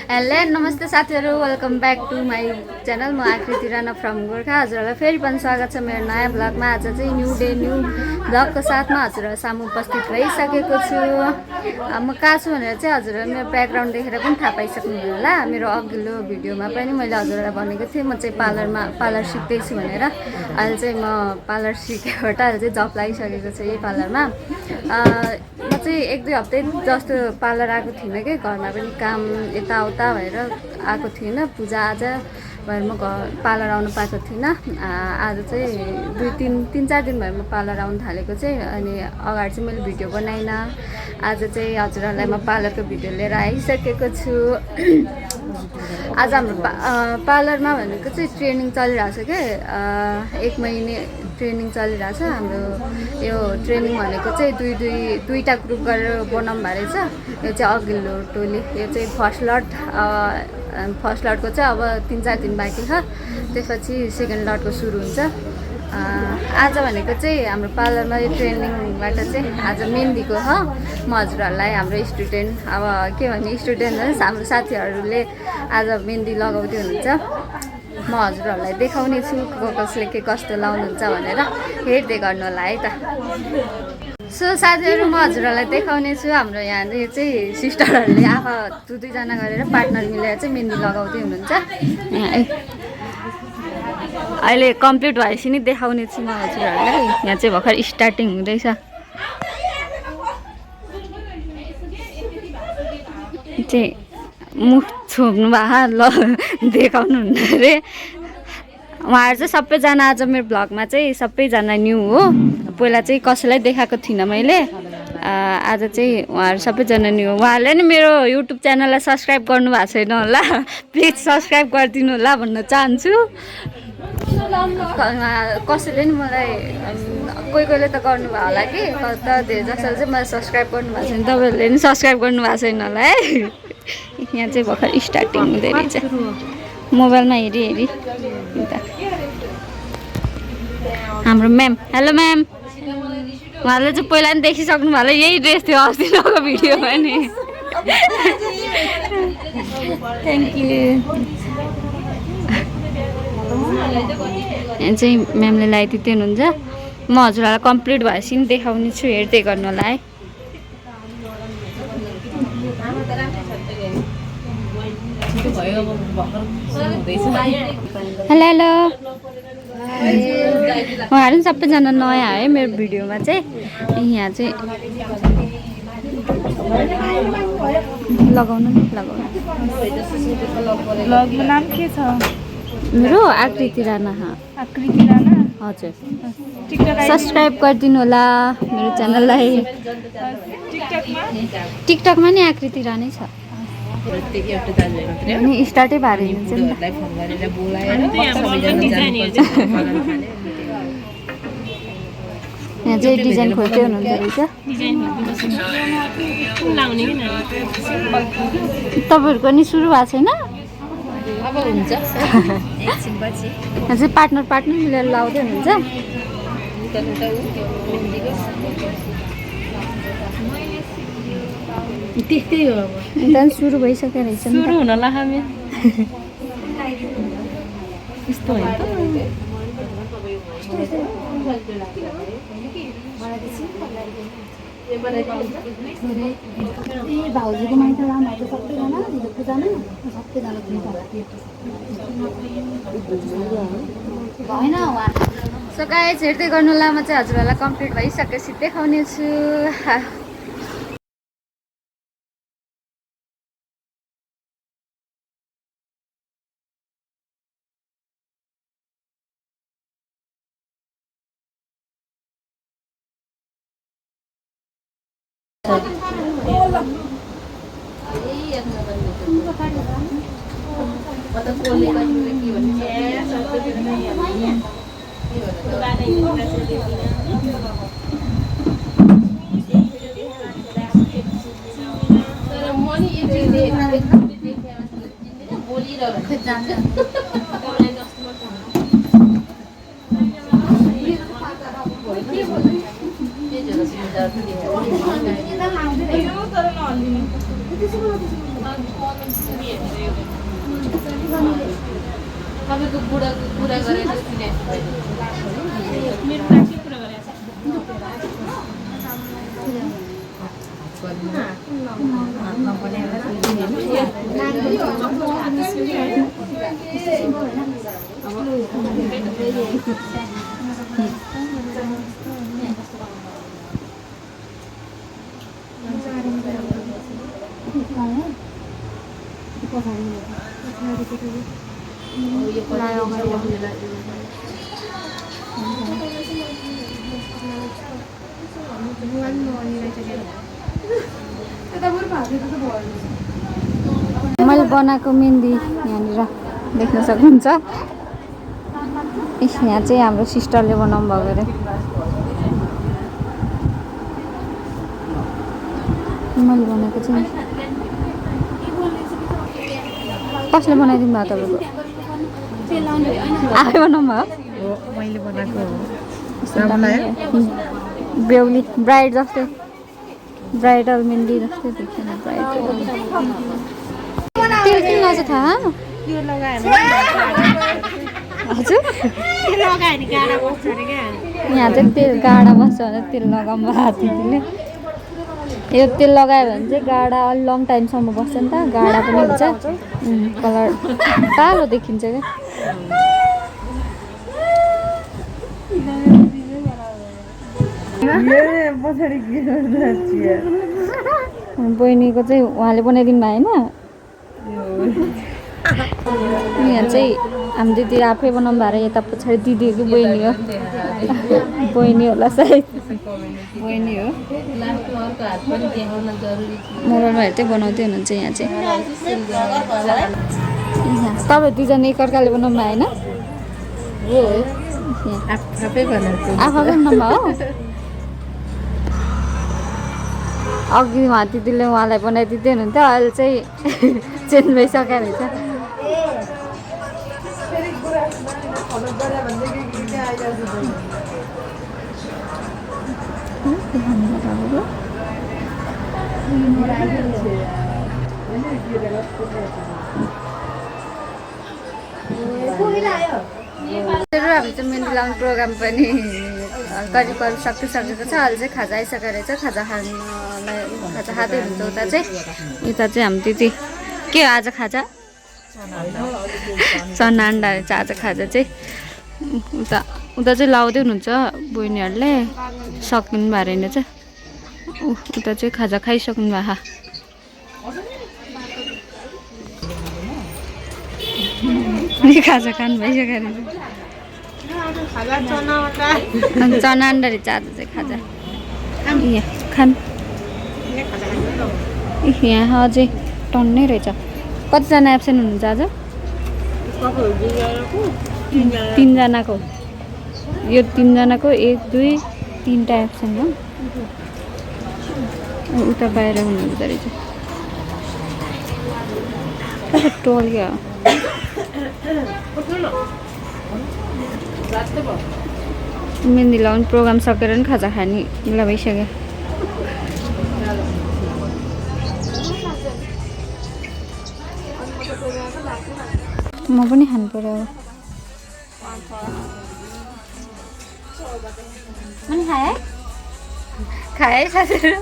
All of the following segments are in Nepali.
हेलो नमस्ते साथीहरू, welcome back to my channel. म आकृति राणा फ्रम गोर्खा। हजुरहरूलाई फेरि पनि स्वागत छ मेरो नयाँ ब्लगमा। आज चाहिँ न्यू डे न्यू ब्लगको साथमा हजुरहरू सामु उपस्थित भइसकेको छु। म कहाँ छु भनेर चाहिँ हजुरहरू मेरो ब्याकग्राउन्ड देखेर पनि थाहा पाइसक्नु होला। मेरो अघिल्लो भिडियोमा पनि मैले हजुरहरूलाई भनेको थिएँ म चाहिँ पार्लर सिक्दैछु भनेर। अहिले चाहिँ म पार्लर सिकेबाट अहिले चाहिँ जब लागिसकेको छ यही पार्लरमा। म चाहिँ 1-2 हप्ता जस्तो पार्लर आएको थिइनँ कि, घरमा पनि काम यताउता भएर आएको थिइनँ। पूजाआजा भएर म पार्लर आउनु पाएको थिइनँ। आज चाहिँ 3-4 दिन भयो म पार्लर आउनु थालेको चाहिँ। अनि अगाडि चाहिँ मैले भिडियो बनाइनँ। आज चाहिँ हजुरहरूलाई म पार्लरको भिडियो लिएर आइसकेको छु। आज हाम्रो पार्लरमा भनेको चाहिँ ट्रेनिङ चलिरहेको छ क्या। 1 महिना ट्रेनिङ चलिरहेछ हाम्रो। यो ट्रेनिङ भनेको चाहिँ दुईवटा ग्रुप गरेर बनाउनु भएको रहेछ। यो चाहिँ अघिल्लो टोली, यो चाहिँ फर्स्ट लटको चाहिँ अब 3-4 दिन बाँकी छ। त्यसपछि सेकेन्ड लटको सुरु हुन्छ। आज भनेको चाहिँ हाम्रो पार्लरमा यो ट्रेनिङबाट चाहिँ आज मेहन्दीको हो। म हजुरहरूलाई हाम्रो स्टुडेन्ट, अब के भने स्टुडेन्ट हाम्रो साथीहरूले आज मेहन्दी लगाउँदै हुनुहुन्छ। म हजुरहरूलाई देखाउने छु कसले के कस्तो लाउनुहुन्छ भनेर। हेर्दै गर्नु होला है त। सो साथीहरू, म हजुरहरूलाई देखाउने छु हाम्रो यहाँ चाहिँ सिस्टरहरूले आफा 2-2 जना गरेर पार्टनर मिलेर चाहिँ मेहन्दी लगाउँदै हुनुहुन्छ। अहिले कम्प्लिट भएपछि नि देखाउने छु म हजुरहरूलाई। यहाँ चाहिँ भर्खर स्टार्टिङ हुँदैछ। चाहिँ मुख छोप्नु भए ल देखाउनु हुन्न अरे। उहाँहरू चाहिँ सबैजना आज मेरो भ्लगमा चाहिँ सबैजना न्यू हो। पहिला चाहिँ कसैलाई देखाएको थिइनँ मैले। आज चाहिँ उहाँहरू सबैजना न्यू हो। उहाँहरूले नि मेरो युट्युब च्यानललाई सब्सक्राइब गर्नुभएको छैन होला, प्लिज सब्सक्राइब गरिदिनु होला भन्न चाहन्छु। कसैले नि मलाई कोहीले त गर्नुभयो होला कि, तर धेरै जसोले चाहिँ मलाई सब्सक्राइब गर्नुभएको छैन। तपाईँहरूले नि सब्सक्राइब गर्नुभएको छैन होला है। यहाँ चाहिँ भर्खर स्टार्टिङ हुँदै रहेछ। मोबाइलमा हेरी हाम्रो म्याम, हेलो म्याम। उहाँले चाहिँ पहिला नि देखिसक्नु भयो होला, यही ड्रेस थियो अस्तिको भिडियोमा नि। Thank you. यहाँ चाहिँ म्यामले लगाइदिँदै हुनुहुन्छ। म हजुरहरूलाई कम्प्लिट भएपछि नि देखाउने छु, हेर्दै गर्नु होला है। Hello hello. उहाँहरू पनि सबैजना नयाँ है मेरो भिडियोमा चाहिँ। यहाँ चाहिँ लगाउनु। ब्लगको नाम के छ? मेरो आकृति राणा। आकृति राणा। हजुर, सब्सक्राइब गरिदिनु होला मेरो च्यानललाई। टिकटकमा नि आकृति राणै छ। अनि स्टार्टै भएर हिँड्छ नि। यहाँ चाहिँ डिजाइन खोज्दै हुनुहुँदो रहेछ। तपाईँहरूको नि सुरु भएको छैन? अब हुन्छ एकछिनपछि। यहाँ चाहिँ पार्टनर मिलेर लाउँदै हुनुहुन्छ। त्यस्तै हो। अब त्यहाँदेखि सुरु भइसक्यो रहेछ। सुरु हुन लाग्यो। यस्तो होइन त। भाउजूको माइत लामाहरू सबैजना पूजामा सबैजना भएन। सो गाइस, हेर्दै गर्नु होला। म चाहिँ हजुरहरूलाई कम्प्लिट भइसकेपछि देखाउने छु। तपाईँको बुढाको कुरा गरेर मेरो काकी कुरा गरेछ मैले बनाएको मेहन्दी यहाँनिर देख्न सक्नुहुन्छ। यहाँ चाहिँ हाम्रो सिस्टरले बनाउनु भएको अरे। मैले बनाएको चाहिँ कसले बनाइदिनु भयो तपाईँको? आफै बनाउनु भयो? मैले बनाएको बेहुली ब्राइड जस्तै, ब्राइडल मेहन्दी जस्तै देख्दैन। ब्राइडल तेल किन लगाउँछ थाहा? यो लगायो हजुर भने गाडा बस्छ अरे क्या यहाँ चाहिँ तेल गाडा बस्छ भने तेल लगाउनु हातीले। यो तेल लगायो भने चाहिँ गाडा अलि लङ टाइमसम्म बस्छ नि त, गाडा पनि हुन्छ, कलर कालो देखिन्छ क्या। बहिनीको चाहिँ उहाँले बनाइदिनु भयो होइन। यहाँ चाहिँ हाम्रो दिदी आफै बनाउनु भयो अरे। यता पछाडि दिदी हो कि बहिनी हो? बहिनी होला सायद, बहिनी हो। मोबाइलमा हेर्दै बनाउँदै हुनुहुन्छ यहाँ चाहिँ। तपाईँ दुईजना एकअर्काले बनाउनु भयो होइन? आफै बनाएको आफै बनाउनु भयो? अघि उहाँ दिदीले उहाँलाई बनाइदिँदै हुनुहुन्थ्यो, अहिले चाहिँ चेन्ज भइसक्यो रहेछ। हामी चाहिँ मेहन्दी लाउने प्रोग्राम पनि करिब करिब सकिसकेको छ। अहिले चाहिँ खाजा आइसकेको रहेछ। खाजा खाँदै हुन्छ उता चाहिँ। यता चाहिँ हामी दिदी के हो आज खाजा? चना अन्डा रहेछ आज खाजा चाहिँ। उता उता चाहिँ लाउँदै हुनुहुन्छ बहिनीहरूले, सक्नु भयो रहेछ। उता चाहिँ खाजा खाइसक्नु भयो। खाजा खानु भइसक्यो रहेछ। चना अन्डा रहेछ आज चाहिँ खाजा। यहाँ खानु यहाँ अझै टन्नै रहेछ। कतिजना एब्सेन्ट हुनुहुन्छ आज? तिनजनाको। यो तिनजनाको 1 2 3टा एब्सेन्ट हो। उता बाहिर हुनुहुन्छ रहेछ। टोल क्या हो? मेहन्दी लाउने प्रोग्राम सकेर नि खाजा खाने बेला भइसक्यो। म पनि खानु पर्यो अब। पनि खाए खाए साथीहरू।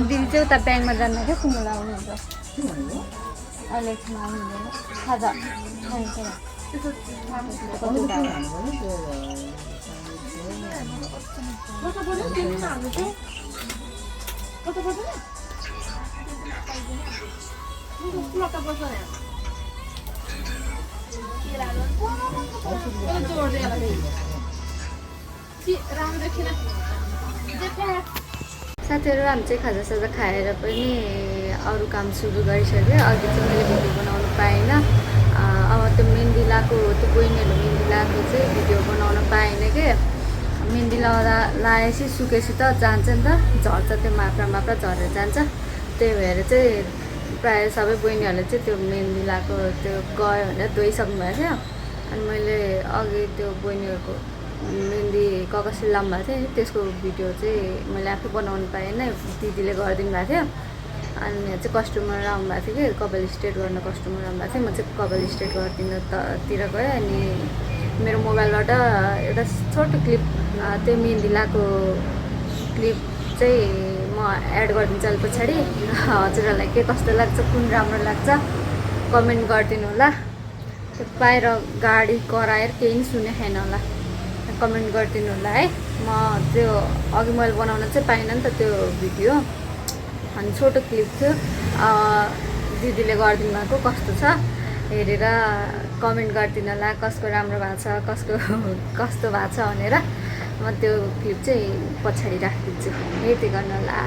दिदी चाहिँ उता ब्याङ्कमा जानु क्या सुँगुर आउनुहुन्छ। अहिले एकछिन आउनुहुँदैन। खाजा खान्छ। साथीहरू हामी चाहिँ खाजासाजा खाएर पनि अरू काम सुरु गरिसक्यो। अघि चाहिँ मैले भिडियो बनाउनु पाइनँ। अब त्यो मेहन्दी लगाएको त्यो बहिनीहरू मेहन्दी लगाएको चाहिँ भिडियो बनाउन पाएन कि। मेहन्दी लगाएपछि सुकेपछि त जान्छ नि त, झर्छ, त्यो माप्रा झरेर जान्छ। त्यही भएर चाहिँ प्रायः सबै बहिनीहरूले चाहिँ त्यो मेहन्दी लगाएको त्यो गयो भनेर धोइसक्नु भएको थियो। अनि मैले अघि त्यो बहिनीहरूको मेहन्दी कसरी लाउनु भएको थियो त्यसको भिडियो चाहिँ मैले आफै बनाउनु पाएन, दिदीले गरिदिनु भएको थियो। अनि यहाँ चाहिँ कस्टमर आउनु भएको थियो कि कपाल स्ट्रेट गर्न कस्टमर आउनु भएको थियो। म चाहिँ कपाल स्ट्रेट गरिदिनुतिर गएँ। अनि मेरो मोबाइलबाट एउटा छोटो क्लिप त्यो मेहन्दी लाएको क्लिप चाहिँ म एड गरिदिन्छु अहिले पछाडि। हजुरहरूलाई के कस्तो लाग्छ, कुन राम्रो लाग्छ कमेन्ट गरिदिनु होला। त्यो बाहिर गाडी कराएर केही सुने छैन होला, कमेन्ट गरिदिनु होला है। म त्यो अघि मैले बनाउन चाहिँ पाइनँ नि त त्यो भिडियो, अनि छोटो क्लिप थियो। दिदीले गरिदिनु भएको कस्तो छ हेरेर कमेन्ट गरिदिनु होला, कसको राम्रो भएको छ, कसको कस्तो भएको छ भनेर। म त्यो क्लिप चाहिँ पछाडि राखिदिन्छु, यति गर्नु होला।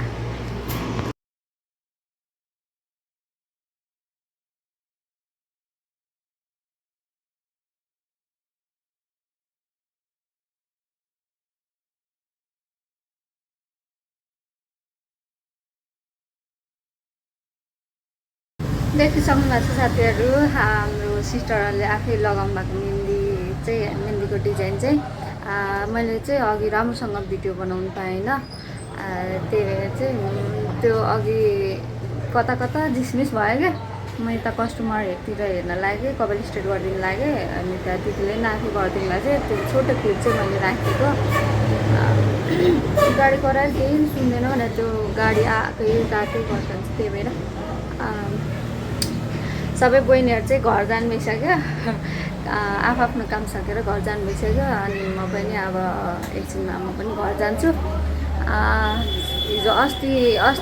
देखिसक्नु भएको छ साथीहरू, हाम्रो सिस्टरहरूले आफै लगाउनु भएको मेहन्दी चाहिँ, मेहन्दीको डिजाइन चाहिँ मैले चाहिँ अघि राम्रोसँग भिडियो बनाउनु पाएन। त्यही भएर चाहिँ त्यो अघि कता कता झिसमिस भयो क्या। म यता कस्टमरहरूतिर हेर्न लागेँ, कपाल स्ट्रेट गरिदिनु लागेँ। अनि त्यहाँ दिदीले पनि आफै गरिदिनु भएको थियो। त्यो छोटो क्लिप चाहिँ मैले राखेको, गाडी कराएर केही सुन्दैन भनेर त्यो गाडी आएकै गएकै गर्छ। त्यही भएर सबै बहिनीहरू चाहिँ घर जानु भइसक्यो, आफ्नो काम सकेर घर जानु भइसक्यो। अनि म पनि अब एकछिनमा म पनि घर जान्छु। हिजो अस्ति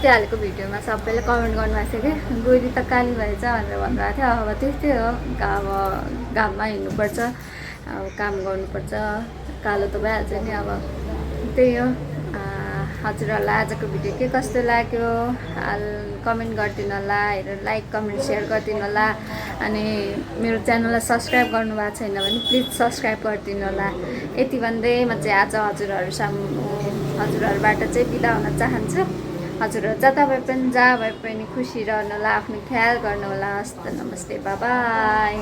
हालेको भिडियोमा सबैले कमेन्ट गर्नुभएको थियो कि गोरी त काली भएछ भनेर भन्नुभएको थियो। अब त्यस्तै हो, अब घाममा हिँड्नुपर्छ, अब काम गर्नुपर्छ, कालो त भइहाल्छ नि। अब त्यही हो। हजुरहरूलाई आजको भिडियो के कस्तो लाग्यो कमेन्ट गरिदिनु होला, हेरेर लाइक कमेन्ट सेयर गरिदिनु होला। अनि मेरो च्यानललाई सब्सक्राइब गर्नुभएको छैन भने प्लिज सब्सक्राइब गरिदिनु होला। यति भन्दै म चाहिँ आज हजुरहरूबाट चाहिँ बिदा हुन चाहन्छु। हजुरहरू जता भए पनि जहाँ भए पनि खुसी रहनु होला, आफ्नो ख्याल गर्नु होला। हस्त नमस्ते, बाई बाई।